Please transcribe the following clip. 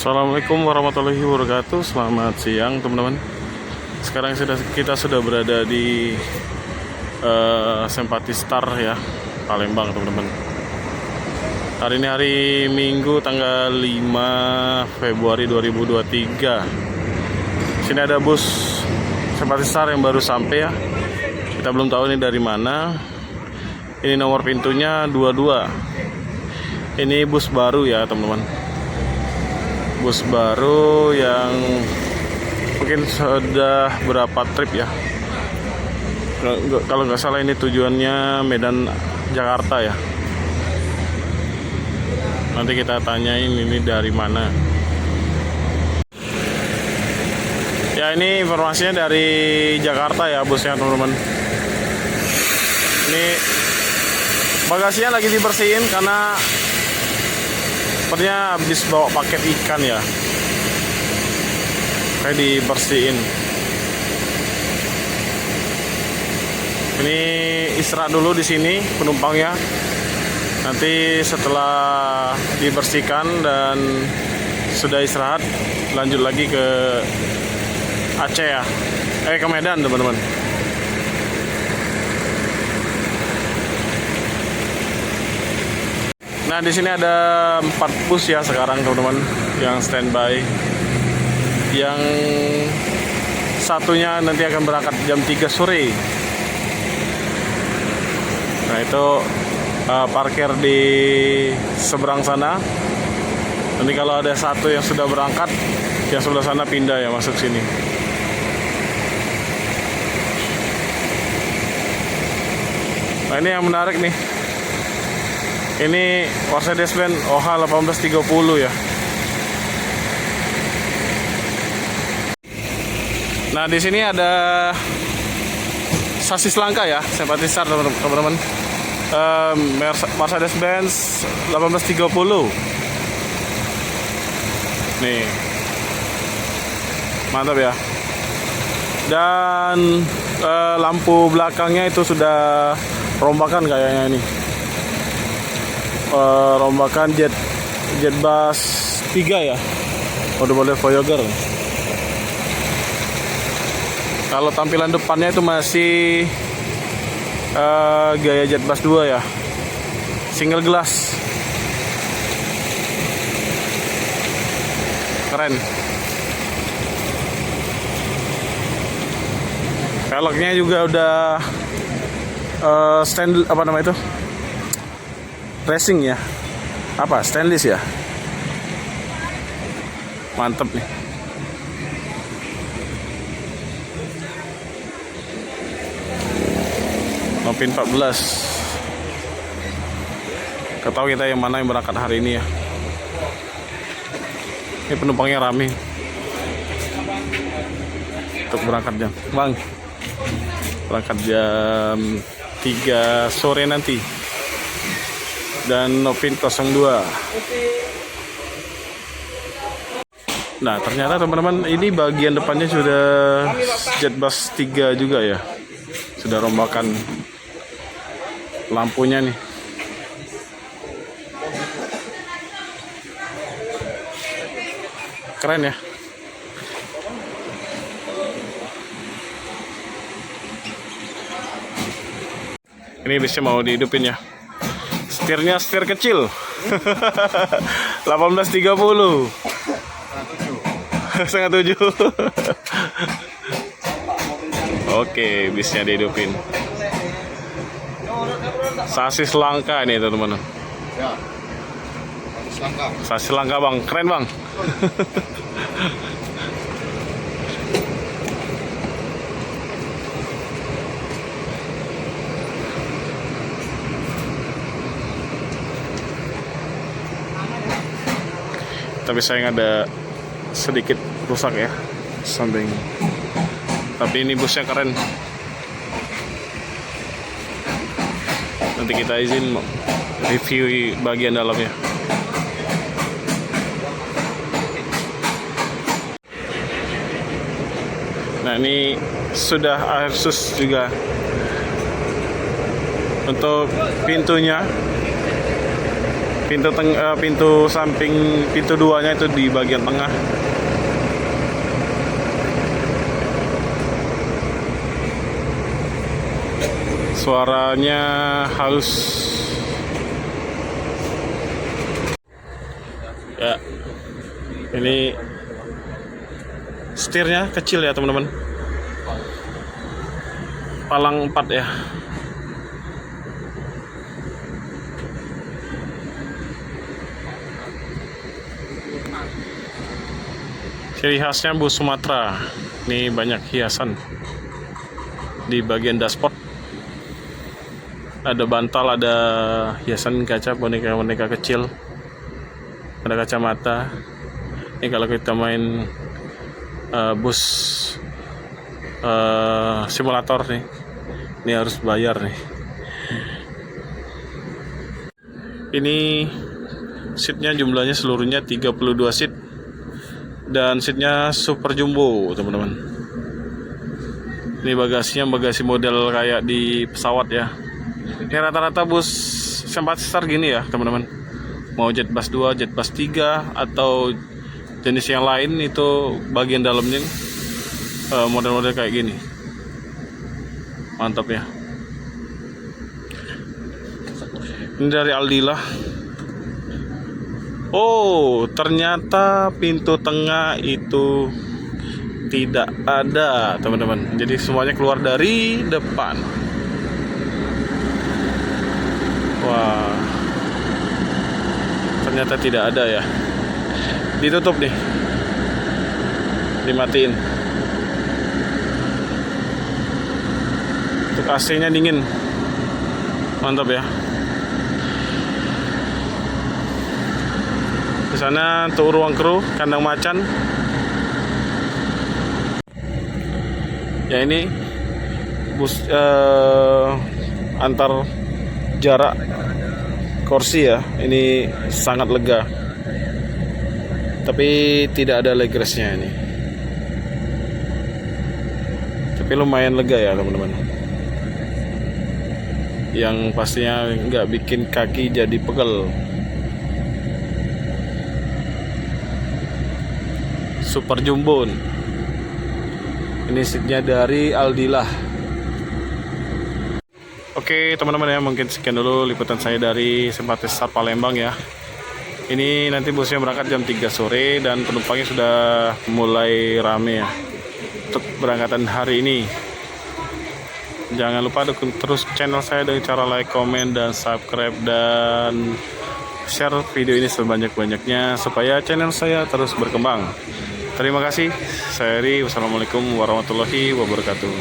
Assalamualaikum warahmatullahi wabarakatuh. Selamat siang teman-teman. Sekarang kita sudah berada di Simpati Star ya, Palembang teman-teman. Hari ini hari Minggu tanggal 5 Februari 2023. Sini ada bus Simpati Star yang baru sampai ya. Kita belum tahu ini dari mana. Ini nomor pintunya 22. Ini bus baru ya teman-teman. Bus baru yang mungkin sudah berapa trip ya. Kalau nggak salah ini tujuannya Medan Jakarta ya. Nanti kita tanyain ini dari mana. Ya, ini informasinya dari Jakarta ya busnya teman-teman. Ini bagasinya lagi dibersihin karena sepertinya habis bawa paket ikan ya, kayak dibersihin. Ini istirahat dulu di sini penumpangnya. Nanti setelah dibersihkan dan sudah istirahat, lanjut lagi ke Aceh ya, ke Medan teman-teman. Nah, di sini ada 4 bus ya sekarang teman-teman yang standby. Yang satunya nanti akan berangkat jam 3 sore. Nah, itu parkir di seberang sana. Nanti kalau ada satu yang sudah berangkat, yang sebelah sana pindah ya masuk sini. Nah, ini yang menarik nih. Ini Mercedes-Benz OH 1830 ya. Nah, di sini ada sasis langka ya, Simpati Star teman-teman. Mercedes-Benz 1830. Nih. Mantap ya. Dan lampu belakangnya itu sudah rombakan kayaknya ini. Rombakan jet bus 3 ya, model Voyager. Kalau tampilan depannya itu masih gaya jet bus 2 ya, single glass, keren. Velgnya juga udah apa namanya itu, racing ya, apa stainless ya, mantep nih. Nopin 14. Ketahui kita yang mana yang berangkat hari ini ya. Ini penumpangnya rame untuk berangkat jam berangkat jam 3 sore nanti. Dan Nopin 02. Nah, ternyata teman-teman ini bagian depannya sudah jet bus 3 juga ya. Sudah rombakan lampunya nih. Keren ya. Ini bisa mau dihidupin ya. Setirnya setir kecil. 1830. Setengah 7. Oke, bisnya dihidupin. Sasis langka ini teman-teman. Sasis langka bang, keren bang. Tapi sayang ada sedikit rusak ya samping. Tapi ini busnya keren. Nanti kita izin review bagian dalamnya. Nah, ini sudah Airsus juga untuk pintunya. Pintu samping pintu duanya itu di bagian tengah. Suaranya halus. Ya, ini setirnya kecil ya teman-teman. Palang 4 ya. Ciri khasnya bus Sumatera. Ini banyak hiasan di bagian dashboard. Ada bantal, ada hiasan kaca, boneka-boneka kecil, ada kacamata. Ini kalau kita main bus simulator nih, ini harus bayar nih. Ini seatnya jumlahnya seluruhnya 32 seat dan seatnya super jumbo teman-teman. Ini bagasinya bagasi model kayak di pesawat ya. Ini rata-rata bus Sympathisar gini ya teman-teman. Mau Jetbus 2, Jetbus 3 atau jenis yang lain, itu bagian dalamnya model-model kayak gini. Mantap ya. Ini dari Aldila. Oh, ternyata pintu tengah itu tidak ada teman-teman. Jadi semuanya keluar dari depan. Wah, ternyata tidak ada ya. Ditutup nih, dimatiin. Untuk AC-nya dingin, mantap ya. Di sana untuk ruang kru, kandang macan. Ya ini bus antar jarak kursi ya. Ini sangat lega. Tapi tidak ada leg rest-nya ini. Tapi lumayan lega ya teman-teman. Yang pastinya nggak bikin kaki jadi pegel. Super jumbo. Ini seatnya dari Aldila. Oke teman-teman ya, mungkin sekian dulu liputan saya dari Sympathisar Palembang ya. Ini nanti busnya berangkat jam 3 sore dan penumpangnya sudah mulai rame ya untuk berangkatan hari ini. Jangan lupa dukung terus channel saya dengan cara like, komen, dan subscribe, dan share video ini sebanyak-banyaknya supaya channel saya terus berkembang. Terima kasih. Saya Eri. Wassalamualaikum warahmatullahi wabarakatuh.